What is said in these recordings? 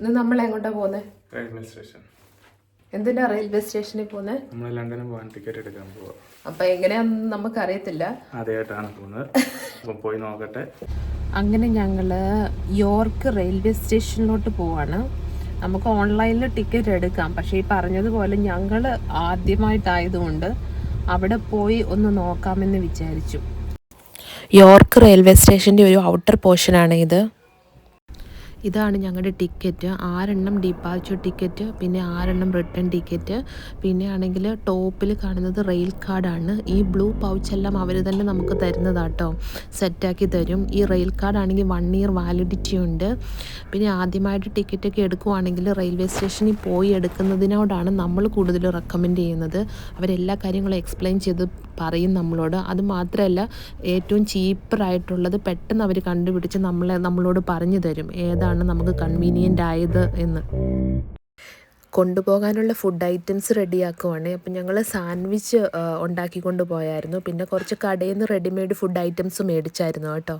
ഇന്ന് നമ്മൾ എങ്ങോട്ടാ പോകുന്നത്? Railway station. എന്തിനാ റെയിൽവേ സ്റ്റേഷനിൽ പോകുന്നത്? നമ്മൾ ലണ്ടനിൽ പോകാൻ ടിക്കറ്റ് എടുക്കാൻ പോവാ. അപ്പം എങ്ങനെയാണെന്ന് നമുക്കറിയത്തില്ല, ആദ്യമായിട്ടാണ് പോകുന്നത്. അപ്പം പോയി നോക്കട്ടെ. അങ്ങനെ ഞങ്ങൾ യോർക്ക് റെയിൽവേ സ്റ്റേഷനിലോട്ട് പോവാണ്. നമുക്ക് ഓൺലൈനിൽ ടിക്കറ്റ് എടുക്കാം, പക്ഷേ ഈ പറഞ്ഞതുപോലെ ഞങ്ങൾ ആദ്യമായിട്ടായതുകൊണ്ട് അവിടെ പോയി ഒന്ന് നോക്കാമെന്ന് വിചാരിച്ചു. യോർക്ക് റെയിൽവേ സ്റ്റേഷൻ്റെ ഒരു ഔട്ടർ പോർഷനാണ് ഇത്. ഇതാണ് ഞങ്ങളുടെ ടിക്കറ്റ്. 6 ഡിപ്പാച്ചർ ടിക്കറ്റ്, പിന്നെ 6 റിട്ടേൺ ടിക്കറ്റ്, പിന്നെ ആണെങ്കിൽ ടോപ്പിൽ കാണുന്നത് റെയിൽ കാർഡാണ്. ഈ ബ്ലൂ പൗച്ചെല്ലാം അവർ തന്നെ നമുക്ക് തരുന്നതാട്ടോ, സെറ്റാക്കി തരും. ഈ റെയിൽ കാർഡാണെങ്കിൽ 1 ഇയർ വാലിഡിറ്റി ഉണ്ട്. പിന്നെ ആദ്യമായിട്ട് ടിക്കറ്റൊക്കെ എടുക്കുവാണെങ്കിൽ റെയിൽവേ സ്റ്റേഷനിൽ പോയി എടുക്കുന്നതിനോടാണ് നമ്മൾ കൂടുതൽ റെക്കമെൻഡ് ചെയ്യുന്നത്. അവരെല്ലാ കാര്യങ്ങളും എക്സ്പ്ലെയിൻ ചെയ്ത് പറയും നമ്മളോട്. അത് മാത്രമല്ല, ഏറ്റവും ചീപ്പറായിട്ടുള്ളത് പെട്ടെന്ന് അവർ കണ്ടുപിടിച്ച് നമ്മളോട് പറഞ്ഞു തരും ഏതാണ് നമുക്ക് കൺവീനിയൻ്റ് ആയത് എന്ന്. കൊണ്ടുപോകാനുള്ള ഫുഡ് ഐറ്റംസ് റെഡിയാക്കുവാണ്. അപ്പം ഞങ്ങൾ സാൻഡ്വിച്ച് ഉണ്ടാക്കിക്കൊണ്ട് പോയായിരുന്നു. പിന്നെ കുറച്ച് കടയിൽ നിന്ന് റെഡിമെയ്ഡ് ഫുഡ് ഐറ്റംസ് മേടിച്ചായിരുന്നു കേട്ടോ.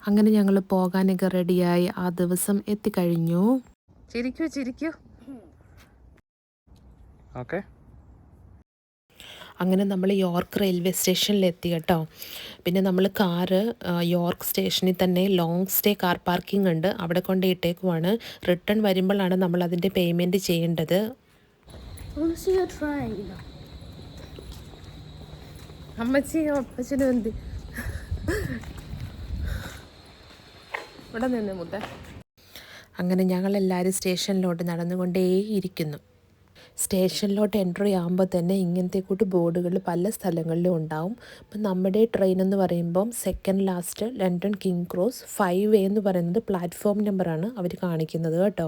അങ്ങനെ ഞങ്ങൾ പോകാനൊക്കെ റെഡിയായി. ആ ദിവസം എത്തിക്കഴിഞ്ഞു. ചിരിക്കൂ. ഓക്കെ. അങ്ങനെ നമ്മൾ യോർക്ക് റെയിൽവേ സ്റ്റേഷനിലെത്തി കേട്ടോ. പിന്നെ നമ്മൾ കാറ് യോർക്ക് സ്റ്റേഷനിൽ തന്നെ ലോങ് സ്റ്റേ കാർ പാർക്കിംഗ് ഉണ്ട്, അവിടെ കൊണ്ട് ഇട്ടേക്കുവാണ്. റിട്ടേൺ വരുമ്പോഴാണ് നമ്മൾ അതിൻ്റെ പേയ്മെൻറ്റ് ചെയ്യേണ്ടത്. അമ്മച്ചിയും അപ്പച്ചനും എന്ത് ഇവിടെ നിന്ന് മുത്തേ. അങ്ങനെ ഞങ്ങളെല്ലാവരും സ്റ്റേഷനിലോട്ട് നടന്നുകൊണ്ടേയിരിക്കുന്നു. സ്റ്റേഷനിലോട്ട് എൻട്രി ആകുമ്പോൾ തന്നെ ഇങ്ങനത്തെ കൂട്ട് ബോർഡുകൾ പല സ്ഥലങ്ങളിലും ഉണ്ടാവും. അപ്പം നമ്മുടെ ട്രെയിൻ എന്ന് പറയുമ്പം second last London king cross 5A എന്ന് പറയുന്നത് പ്ലാറ്റ്ഫോം നമ്പറാണ് അവർ കാണിക്കുന്നത് കേട്ടോ.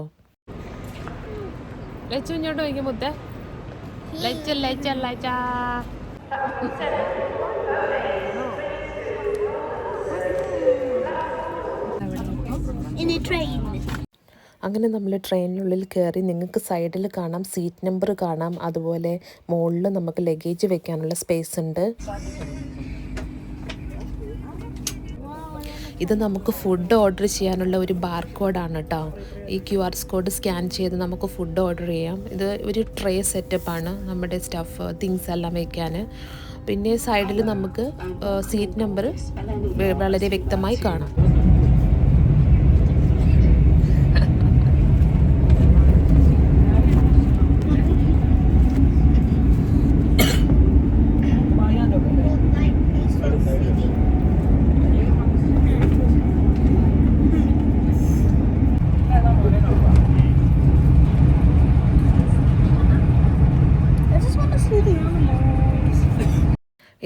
ഇങ്ങോട്ട് വയ്ക്കും മുത്തേ. അങ്ങനെ നമ്മൾ ട്രെയിനിനുള്ളിൽ കയറി. നിങ്ങൾക്ക് സൈഡിൽ കാണാം സീറ്റ് നമ്പർ കാണാം, അതുപോലെ മുകളിൽ നമുക്ക് ലഗേജ് വെക്കാനുള്ള സ്പേസ് ഉണ്ട്. ഇത് നമുക്ക് ഫുഡ് ഓർഡർ ചെയ്യാനുള്ള ഒരു ബാർകോഡാണ് കേട്ടോ. ഈ QR കോഡ് സ്കാൻ ചെയ്ത് നമുക്ക് ഫുഡ് ഓർഡർ ചെയ്യാം. ഇത് ഒരു ട്രേ സെറ്റപ്പാണ് നമ്മുടെ സ്റ്റഫ് തിങ്സ് എല്ലാം വയ്ക്കാൻ. പിന്നെ സൈഡിൽ നമുക്ക് സീറ്റ് നമ്പർ വളരെ വ്യക്തമായി കാണാം.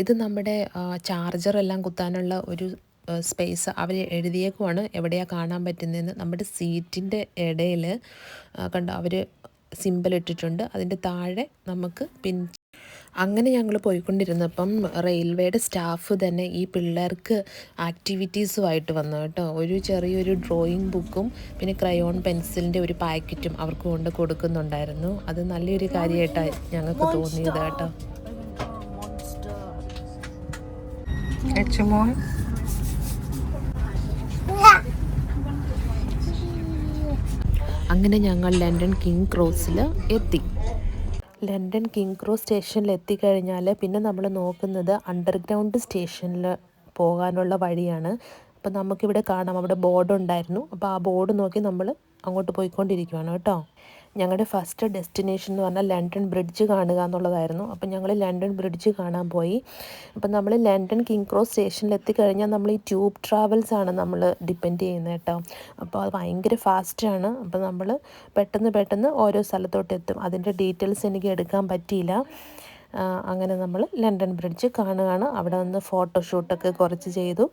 ഇത് നമ്മുടെ ചാർജറെല്ലാം കുത്താനുള്ള ഒരു സ്പേസ് അവർ എഴുതിയേക്കുവാണ്, എവിടെയാണ് കാണാൻ പറ്റുന്നതെന്ന്. നമ്മുടെ സീറ്റിൻ്റെ ഇടയിൽ കണ്ടോ അവർ സിമ്പിൾ ഇട്ടിട്ടുണ്ട്, അതിൻ്റെ താഴെ നമുക്ക് അങ്ങനെ ഞങ്ങൾ പോയിക്കൊണ്ടിരുന്നപ്പം റെയിൽവേയുടെ സ്റ്റാഫ് തന്നെ ഈ പിള്ളേർക്ക് ആക്ടിവിറ്റീസുമായിട്ട് വന്നു കേട്ടോ. ഒരു ചെറിയൊരു ഡ്രോയിങ് ബുക്കും പിന്നെ ക്രയോൺ പെൻസിലിൻ്റെ ഒരു പാക്കറ്റും അവർക്ക് കൊണ്ട് കൊടുക്കുന്നുണ്ടായിരുന്നു. അത് നല്ലൊരു കാര്യമായിട്ടാണ് ഞങ്ങൾക്ക് തോന്നിയത് കേട്ടോ. അങ്ങനെ ഞങ്ങൾ ലണ്ടൻ കിങ് ക്രോസിൽ എത്തി. ലണ്ടൻ കിങ് ക്രോസ് സ്റ്റേഷനിൽ എത്തിക്കഴിഞ്ഞാൽ പിന്നെ നമ്മൾ നോക്കുന്നത് അണ്ടർഗ്രൗണ്ട് സ്റ്റേഷനിൽ പോകാനുള്ള വഴിയാണ്. അപ്പോൾ നമുക്കിവിടെ കാണാം, അവിടെ ബോർഡ് ഉണ്ടായിരുന്നു. അപ്പോൾ ആ ബോർഡ് നോക്കി നമ്മൾ അങ്ങോട്ട് പോയിക്കൊണ്ടിരിക്കുകയാണ് കേട്ടോ. ഞങ്ങളുടെ ഫസ്റ്റ് ഡെസ്റ്റിനേഷൻ എന്ന് പറഞ്ഞാൽ ലണ്ടൻ ബ്രിഡ്ജ് കാണുക എന്നുള്ളതായിരുന്നു. അപ്പം ഞങ്ങൾ ലണ്ടൻ ബ്രിഡ്ജ് കാണാൻ പോയി. അപ്പം നമ്മൾ ലണ്ടൻ കിങ് ക്രോസ് സ്റ്റേഷനിൽ എത്തിക്കഴിഞ്ഞാൽ നമ്മൾ ഈ ട്യൂബ് ട്രാവൽസാണ് നമ്മൾ ഡിപ്പെൻഡ് ചെയ്യുന്നത് കേട്ടോ. അപ്പോൾ അത് ഭയങ്കര ഫാസ്റ്റാണ്. അപ്പോൾ നമ്മൾ പെട്ടെന്ന് ഓരോ സ്ഥലത്തോട്ട് എത്തും. അതിൻ്റെ ഡീറ്റെയിൽസ് എനിക്ക് എടുക്കാൻ പറ്റിയില്ല. അങ്ങനെ നമ്മൾ ലണ്ടൻ ബ്രിഡ്ജ് കാണുകയാണ്. അവിടെ നിന്ന് ഫോട്ടോഷൂട്ടൊക്കെ കുറച്ച് ചെയ്തു.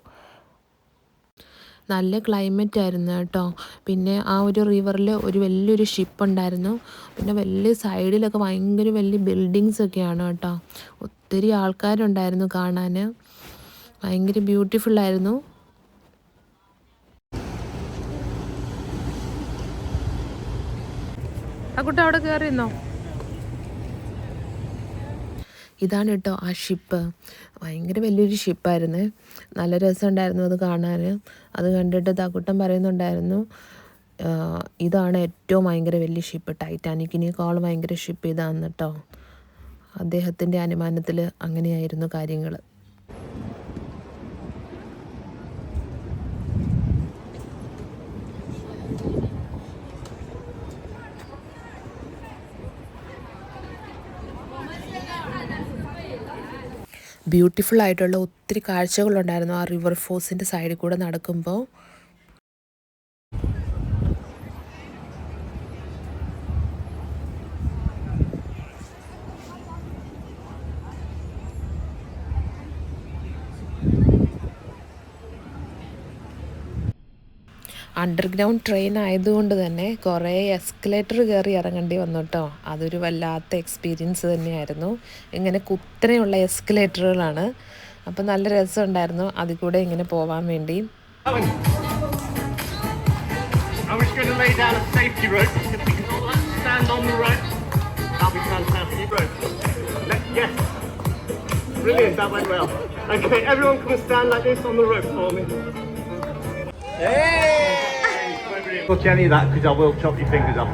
നല്ല ക്ലൈമറ്റ് ആയിരുന്നു കേട്ടോ. പിന്നെ ആ ഒരു റിവറിൽ ഒരു വലിയൊരു ഷിപ്പ് ഉണ്ടായിരുന്നു. പിന്നെ വലിയ സൈഡിലൊക്കെ ഭയങ്കര വലിയ ബിൽഡിങ്സ് ഒക്കെയാണ് കേട്ടോ. ഒത്തിരി ആൾക്കാരുണ്ടായിരുന്നു കാണാൻ. ഭയങ്കര ബ്യൂട്ടിഫുള്ളായിരുന്നു. ആ കുട്ടി അവിടെ കയറിയെന്നോ? ഇതാണ് കേട്ടോ ആ ഷിപ്പ്. ഭയങ്കര വലിയൊരു ഷിപ്പായിരുന്നു. നല്ല രസമുണ്ടായിരുന്നു അത് കാണാൻ. അത് കണ്ടിട്ട് താക്കുട്ടൻ പറയുന്നുണ്ടായിരുന്നു ഇതാണ് ഏറ്റവും ഭയങ്കര വലിയ ഷിപ്പ്. ടൈറ്റാനിക്കിനേക്കാളും ഭയങ്കര ഷിപ്പ് ഇതാണ് കേട്ടോ. അദ്ദേഹത്തിൻ്റെ അനുമാനത്തിൽ അങ്ങനെയായിരുന്നു കാര്യങ്ങൾ. ബ്യൂട്ടിഫുൾ ആയിട്ടുള്ള ഒത്തിരി കാഴ്ചകളുണ്ടായിരുന്നു ആ റിവർ ഫോഴ്സിൻ്റെ സൈഡിൽ കൂടെ നടക്കുമ്പോൾ. അണ്ടർഗ്രൗണ്ട് ട്രെയിൻ ആയതുകൊണ്ട് തന്നെ കുറേ എസ്കലേറ്റർ കയറി ഇറങ്ങേണ്ടി വന്നു കേട്ടോ. അതൊരു വല്ലാത്ത എക്സ്പീരിയൻസ് തന്നെയായിരുന്നു. ഇങ്ങനെ കുത്തനെയുള്ള എസ്കലേറ്ററുകളാണ്. അപ്പം നല്ല രസമുണ്ടായിരുന്നു അതിൽ കൂടെ ഇങ്ങനെ പോവാൻ വേണ്ടി. Well, Jenny, that because I will chop your fingers off.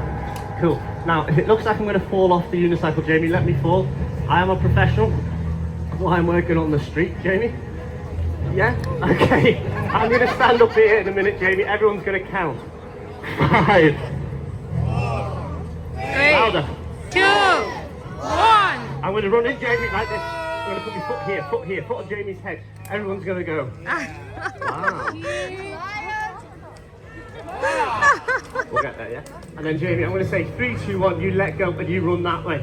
Cool. Now, if it looks like I'm going to fall off the unicycle, Jamie, let me fall. I am a professional. Well, I'm working on the street, Jamie. Yeah? Okay. I'm going to stand up here in a minute, Jamie. Everyone's going to count. 5. 3, Louder. 2, 1. I'm going to run in, Jamie, like this. I'm going to put my foot here, foot on Jamie's head. Everyone's going to go. Wow. We'll get there, yeah? And then, Jamie, I'm going to say 3, 2, 1, you let go and you run that way.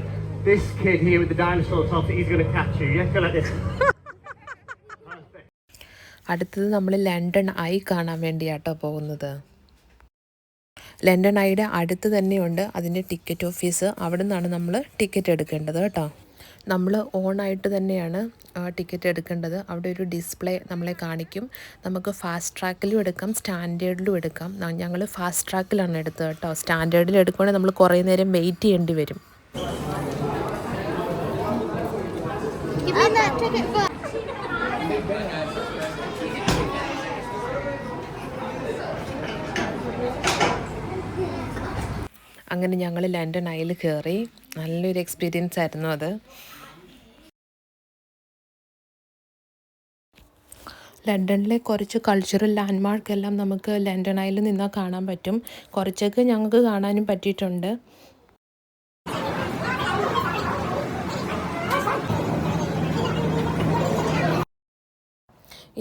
This kid here with the dinosaur top, he's going to catch you, yeah? Go like this. അടുത്തത് നമ്മൾ London I കാണാൻ വേണ്ടിയാട്ടോ പോകുന്നത്. London ഐയുടെ അടുത്ത് തന്നെയുണ്ട് അതിൻ്റെ ticket office. അവിടെ നിന്നാണ് നമ്മൾ ടിക്കറ്റ് എടുക്കേണ്ടത് കേട്ടോ. നമ്മൾ ഓണായിട്ട് തന്നെയാണ് ടിക്കറ്റ് എടുക്കേണ്ടത്. അവിടെ ഒരു ഡിസ്പ്ലേ നമ്മളെ കാണിക്കും. നമുക്ക് ഫാസ്റ്റ് ട്രാക്കിലും എടുക്കാം, സ്റ്റാൻഡേർഡിലും എടുക്കാം. ഞങ്ങൾ ഫാസ്റ്റ് ട്രാക്കിലാണ് എടുത്തത് കേട്ടോ. സ്റ്റാൻഡേർഡിൽ എടുക്കുകയാണെങ്കിൽ നമ്മൾ കുറേ നേരം വെയിറ്റ് ചെയ്യേണ്ടി വരും. അങ്ങനെ ഞങ്ങൾ ലണ്ടൻ ഐയിൽ കയറി. നല്ലൊരു എക്സ്പീരിയൻസ് ആയിരുന്നു അത്. ലണ്ടനിലെ കുറച്ച് കൾച്ചറൽ ലാൻഡ്മാർക്കെല്ലാം നമുക്ക് ലണ്ടൻ ഐയിൽ നിന്നാൽ കാണാൻ പറ്റും. കുറച്ചൊക്കെ ഞങ്ങൾക്ക് കാണാനും പറ്റിയിട്ടുണ്ട്.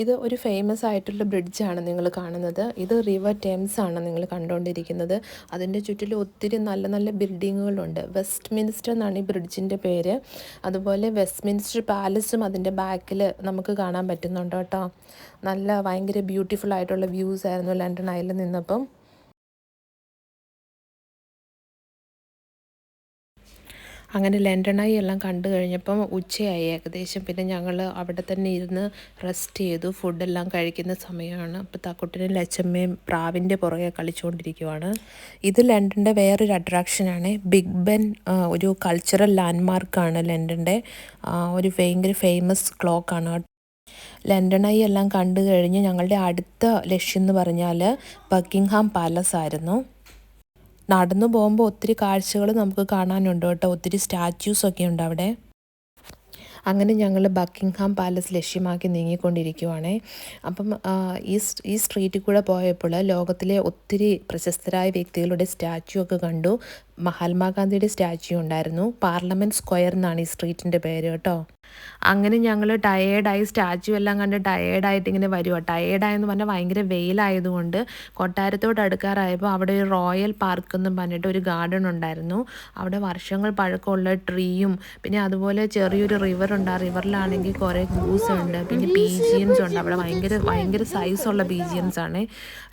ഇത് ഒരു ഫേമസ് ആയിട്ടുള്ള ബ്രിഡ്ജാണ് നിങ്ങൾ കാണുന്നത്. ഇത് റിവർ ടെംസ് ആണ് നിങ്ങൾ കണ്ടുകൊണ്ടിരിക്കുന്നത്. അതിൻ്റെ ചുറ്റിലും ഒത്തിരി നല്ല നല്ല ബിൽഡിങ്ങുകളുണ്ട്. വെസ്റ്റ് മിനിസ്റ്റർ എന്നാണ് ഈ ബ്രിഡ്ജിൻ്റെ പേര്. അതുപോലെ വെസ്റ്റ് മിനിസ്റ്റർ പാലസും അതിൻ്റെ ബാക്കിൽ നമുക്ക് കാണാൻ പറ്റുന്നുണ്ട് കേട്ടോ. നല്ല ഭയങ്കര ബ്യൂട്ടിഫുൾ ആയിട്ടുള്ള വ്യൂസ് ആയിരുന്നു ലണ്ടൻ ഐയിൽ നിന്നപ്പം. അങ്ങനെ ലണ്ടൻ ഐ എല്ലാം കണ്ടു കഴിഞ്ഞപ്പം ഉച്ചയായി ഏകദേശം. പിന്നെ ഞങ്ങൾ അവിടെ തന്നെ ഇരുന്ന് റെസ്റ്റ് ചെയ്തു. ഫുഡെല്ലാം കഴിക്കുന്ന സമയമാണ്. അപ്പോൾ തക്കുട്ടിനും ലച്ചമ്മയും പ്രാവിൻ്റെ പുറകെ കളിച്ചുകൊണ്ടിരിക്കുവാണ്. ഇത് ലണ്ടൻ്റെ വേറൊരു അട്രാക്ഷനാണ്. ബിഗ് ബെൻ ഒരു കൾച്ചറൽ ലാൻഡ്മാർക്കാണ് ലണ്ടൻ്റെ. ഒരു ഭയങ്കര ഫേമസ് ക്ലോക്കാണ്. ലണ്ടൻ ഐ എല്ലാം കണ്ടു കഴിഞ്ഞ് ഞങ്ങളുടെ അടുത്ത ലക്ഷ്യം എന്ന് പറഞ്ഞാൽ ബക്കിംഗ്ഹാം പാലസ് ആയിരുന്നു. നടന്നു പോകുമ്പോൾ ഒത്തിരി കാഴ്ചകൾ നമുക്ക് കാണാനുണ്ട് കേട്ടോ. ഒത്തിരി സ്റ്റാച്യൂസൊക്കെ ഉണ്ട് അവിടെ. അങ്ങനെ ഞങ്ങൾ ബക്കിംഗ്ഹാം പാലസ് ലക്ഷ്യമാക്കി നീങ്ങിക്കൊണ്ടിരിക്കുവാണേ. അപ്പം ഈ സ്ട്രീറ്റിൽ കൂടെ പോയപ്പോൾ ലോകത്തിലെ ഒത്തിരി പ്രശസ്തരായ വ്യക്തികളുടെ സ്റ്റാച്യു ഒക്കെ കണ്ടു. മഹാത്മാഗാന്ധിയുടെ സ്റ്റാച്യു ഉണ്ടായിരുന്നു. പാർലമെൻറ്റ് സ്ക്വയർ എന്നാണ് ഈ സ്ട്രീറ്റിൻ്റെ പേര് കേട്ടോ. അങ്ങനെ ഞങ്ങൾ ടയേർഡായി, സ്റ്റാച്യു എല്ലാം കണ്ട് ടയേർഡായിട്ട് ഇങ്ങനെ വരുക. ടയേർഡായെന്ന് പറഞ്ഞാൽ ഭയങ്കര വെയിലായതുകൊണ്ട് കൊട്ടാരത്തോട് അടുക്കാറായപ്പോൾ അവിടെ ഒരു റോയൽ പാർക്ക് എന്നും പറഞ്ഞിട്ട് ഒരു ഗാർഡൻ ഉണ്ടായിരുന്നു. അവിടെ വർഷങ്ങൾ പഴക്കമുള്ള ട്രീയും പിന്നെ അതുപോലെ ചെറിയൊരു റിവറുണ്ട്. ആ റിവറിലാണെങ്കിൽ കുറേ ഗൂസ് ഉണ്ട്, പിന്നെ പീജിയൻസ് ഉണ്ട്. അവിടെ ഭയങ്കര സൈസുള്ള പീജിയൻസ് ആണ്.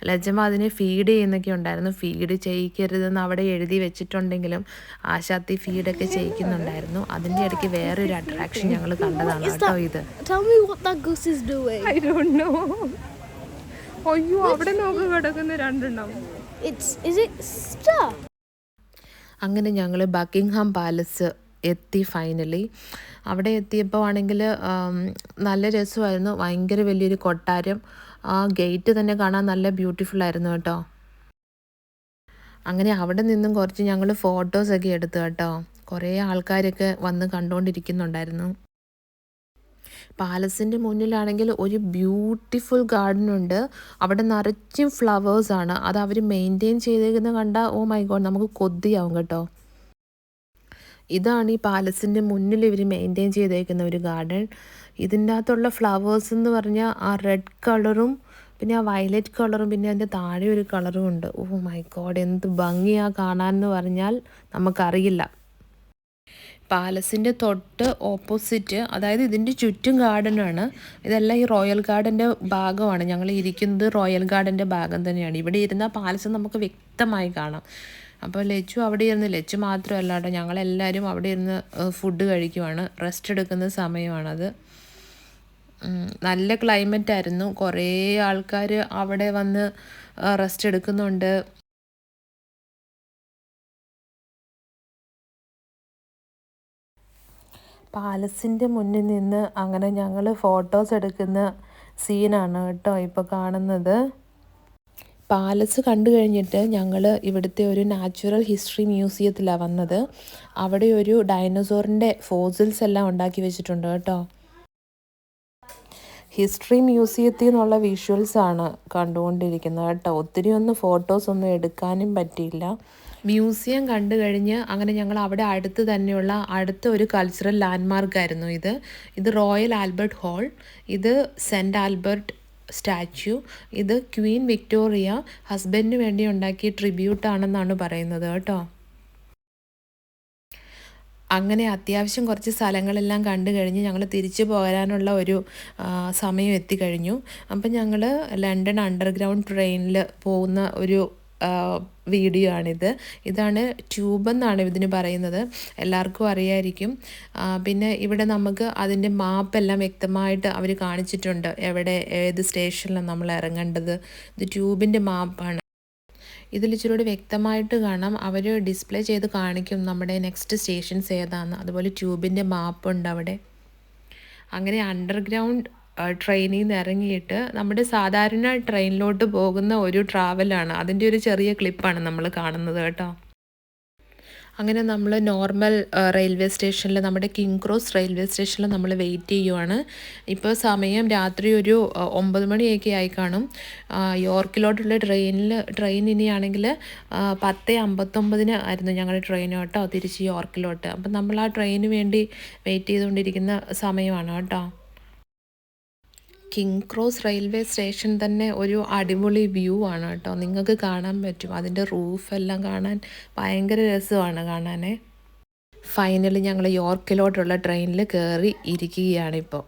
ലജ്ജമ്മ അതിനെ ഫീഡ് ചെയ്യുന്നൊക്കെ ഉണ്ടായിരുന്നു. ഫീഡ് ചെയ്യിക്കരുതെന്ന് അവിടെ എഴുതി വെച്ചിട്ടുണ്ടെങ്കിലും ആശാത്തി ഫീഡൊക്കെ ചെയ്യിക്കുന്നുണ്ടായിരുന്നു. അതിൻ്റെ ഇടയ്ക്ക് വേറൊരു അട്രാക്ഷൻ ഞങ്ങൾ കണ്ടതാണ് കേട്ടോ ഇത്. Tell me what that goose is doing. I don't know. അയ്യോ, അവിടെ നോക്ക് കിടക്കുന്ന രണ്ടെണ്ണം. Is it stuff? അങ്ങനെ ഞങ്ങൾ ബക്കിംഗ്ഹാം പാലസ് എത്തി ഫൈനലി. അവിടെ എത്തിയപ്പോൾ ആണെങ്കിൽ നല്ല രസമായിരുന്നു. ഭയങ്കര വലിയൊരു കൊട്ടാരം. ആ ഗേറ്റ് തന്നെ കാണാൻ നല്ല ബ്യൂട്ടിഫുൾ ആയിരുന്നു കേട്ടോ. അങ്ങനെ അവിടെ നിന്നും കുറച്ച് ഞങ്ങൾ ഫോട്ടോസൊക്കെ എടുത്തു കേട്ടോ. കുറേ ആൾക്കാരൊക്കെ വന്ന് കണ്ടുകൊണ്ടിരിക്കുന്നുണ്ടായിരുന്നു. പാലസിൻ്റെ മുന്നിലാണെങ്കിൽ ഒരു ബ്യൂട്ടിഫുൾ ഗാർഡൻ ഉണ്ട്. അവിടെ നിറച്ചും ഫ്ലവേഴ്സാണ്. അത് അവർ മെയിൻറ്റെയിൻ ചെയ്തേക്കുന്നത് കണ്ടാൽ ഓ മൈ ഗോഡ് നമുക്ക് കൊതിയാവും കേട്ടോ. ഇതാണ് ഈ പാലസിൻ്റെ മുന്നിൽ ഇവർ മെയിൻറ്റെയിൻ ചെയ്തേക്കുന്ന ഒരു ഗാർഡൻ. ഇതിൻ്റെ അകത്തുള്ള ഫ്ലവേഴ്സ് എന്ന് പറഞ്ഞാൽ ആ റെഡ് കളറും പിന്നെ ആ വയലറ്റ് കളറും പിന്നെ അതിൻ്റെ താഴെ ഒരു കളറും ഉണ്ട്. ഓ മൈ ഗോഡ് എന്ത് ഭംഗിയാണ് കാണാമെന്ന് പറഞ്ഞാൽ നമുക്കറിയില്ല. പാലസിൻ്റെ തൊട്ട് ഓപ്പോസിറ്റ്, അതായത് ഇതിൻ്റെ ചുറ്റും ഗാർഡനാണ്. ഇതെല്ലാം ഈ റോയൽ ഗാർഡൻ്റെ ഭാഗമാണ്. ഞങ്ങൾ ഇരിക്കുന്നത് റോയൽ ഗാർഡൻ്റെ ഭാഗം തന്നെയാണ്. ഇവിടെ ഇരുന്ന പാലസ് നമുക്ക് വ്യക്തമായി കാണാം. അപ്പോൾ ലച്ചു അവിടെ ഇരുന്ന്, ലച്ചു മാത്രമല്ല കേട്ടോ, ഞങ്ങളെല്ലാവരും അവിടെ ഇരുന്ന് ഫുഡ് കഴിക്കുവാണ്. റെസ്റ്റ് എടുക്കുന്ന സമയമാണത്. നല്ല ക്ലൈമറ്റ് ആയിരുന്നു. കുറേ ആൾക്കാർ അവിടെ വന്ന് റെസ്റ്റ് എടുക്കുന്നുണ്ട്. പാലസിൻ്റെ മുന്നിൽ നിന്ന് അങ്ങനെ ഞങ്ങൾ ഫോട്ടോസ് എടുക്കുന്ന സീനാണ് കേട്ടോ ഇപ്പോൾ കാണുന്നത്. പാലസ് കണ്ടു കഴിഞ്ഞിട്ട് ഞങ്ങൾ ഇവിടുത്തെ ഒരു നാച്ചുറൽ ഹിസ്റ്ററി മ്യൂസിയത്തിലാണ് വന്നത്. അവിടെ ഒരു ഡൈനോസോറിൻ്റെ ഫോസിൽസ് എല്ലാം ഉണ്ടാക്കി വെച്ചിട്ടുണ്ട് കേട്ടോ. ഹിസ്റ്ററി മ്യൂസിയത്തിൽ നിന്നുള്ള വിഷ്വൽസാണ് കണ്ടുകൊണ്ടിരിക്കുന്നത് കേട്ടോ. ഒത്തിരി ഒന്നും ഫോട്ടോസൊന്നും എടുക്കാനും പറ്റിയില്ല. മ്യൂസിയം കണ്ടു കഴിഞ്ഞ് അങ്ങനെ ഞങ്ങൾ അവിടെ അടുത്ത് തന്നെയുള്ള അടുത്ത ഒരു കൾച്ചറൽ ലാൻഡ്മാർക്കായിരുന്നു ഇത് റോയൽ ആൽബർട്ട് ഹാൾ, ഇത് സെൻറ്റ് ആൽബർട്ട് സ്റ്റാച്യു, ഇത് ക്വീൻ വിക്ടോറിയ ഹസ്ബൻഡിന് വേണ്ടി ഉണ്ടാക്കിയ ട്രിബ്യൂട്ടാണെന്നാണ് പറയുന്നത് കേട്ടോ. അങ്ങനെ അത്യാവശ്യം കുറച്ച് സ്ഥലങ്ങളെല്ലാം കണ്ടു കഴിഞ്ഞ് ഞങ്ങൾ തിരിച്ചു പോരാനുള്ള ഒരു സമയം എത്തിക്കഴിഞ്ഞു. അപ്പം ഞങ്ങൾ ലണ്ടൻ അണ്ടർഗ്രൗണ്ട് ട്രെയിനിൽ പോകുന്ന ഒരു വീഡിയോ ആണിത്. ഇതാണ് ട്യൂബ് എന്നാണ് ഇതിന് പറയുന്നത്, എല്ലാവർക്കും അറിയായിരിക്കും. പിന്നെ ഇവിടെ നമുക്ക് അതിൻ്റെ മാപ്പെല്ലാം വ്യക്തമായിട്ട് അവർ കാണിച്ചിട്ടുണ്ട്, എവിടെ ഏത് സ്റ്റേഷനിലാണ് നമ്മൾ ഇറങ്ങേണ്ടത്. ഇത് ട്യൂബിൻ്റെ മാപ്പാണ്. ഇതിൽ ഇച്ചിരി വ്യക്തമായിട്ട് കാണാം, അവർ ഡിസ്പ്ലേ ചെയ്ത് കാണിക്കും നമ്മുടെ നെക്സ്റ്റ് സ്റ്റേഷൻസ് ഏതാണെന്ന്. അതുപോലെ ട്യൂബിൻ്റെ മാപ്പുണ്ട് അവിടെ. അങ്ങനെ അണ്ടർഗ്രൗണ്ട് ട്രെയിനിൽ നിന്ന് ഇറങ്ങിയിട്ട് നമ്മുടെ സാധാരണ ട്രെയിനിലോട്ട് പോകുന്ന ഒരു ട്രാവലാണ്. അതിൻ്റെ ഒരു ചെറിയ ക്ലിപ്പാണ് നമ്മൾ കാണുന്നത് കേട്ടോ. അങ്ങനെ നമ്മൾ നോർമൽ റെയിൽവേ സ്റ്റേഷനിൽ, നമ്മുടെ കിങ് ക്രോസ് റെയിൽവേ സ്റ്റേഷനിൽ നമ്മൾ വെയിറ്റ് ചെയ്യുവാണ്. ഇപ്പോൾ സമയം രാത്രി ഒരു 9 മണിയൊക്കെ ആയി കാണും. യോർക്കിലോട്ടുള്ള ട്രെയിൻ ഇനിയാണെങ്കിൽ 10:59 ആയിരുന്നു ഞങ്ങളുടെ ട്രെയിൻ കേട്ടോ, തിരിച്ച് യോർക്കിലോട്ട്. അപ്പം നമ്മൾ ആ ട്രെയിന് വേണ്ടി വെയിറ്റ് ചെയ്തുകൊണ്ടിരിക്കുന്ന സമയമാണ് കേട്ടോ. കിങ് ക്രോസ് റെയിൽവേ സ്റ്റേഷൻ തന്നെ ഒരു അടിപൊളി വ്യൂ ആണ് കേട്ടോ, നിങ്ങൾക്ക് കാണാൻ പറ്റും. അതിൻ്റെ റൂഫെല്ലാം കാണാൻ ഭയങ്കര രസമാണ് കാണാനേ. ഫൈനലി ഞങ്ങൾ യോർക്കിലോട്ടുള്ള ട്രെയിനിൽ കയറി ഇരിക്കുകയാണിപ്പോൾ.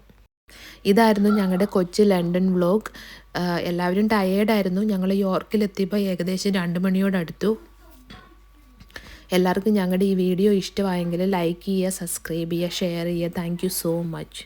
ഇതായിരുന്നു ഞങ്ങളുടെ കൊച്ചു ലണ്ടൻ വ്ലോഗ്. എല്ലാവരും ടയേർഡായിരുന്നു. ഞങ്ങൾ യോർക്കിലെത്തിയപ്പോൾ ഏകദേശം 2 മണിയോടടുത്തു. എല്ലാവർക്കും ഞങ്ങളുടെ ഈ വീഡിയോ ഇഷ്ടമായെങ്കിൽ ലൈക്ക് ചെയ്യുക, സബ്സ്ക്രൈബ് ചെയ്യുക, ഷെയർ ചെയ്യുക. Thank you so much.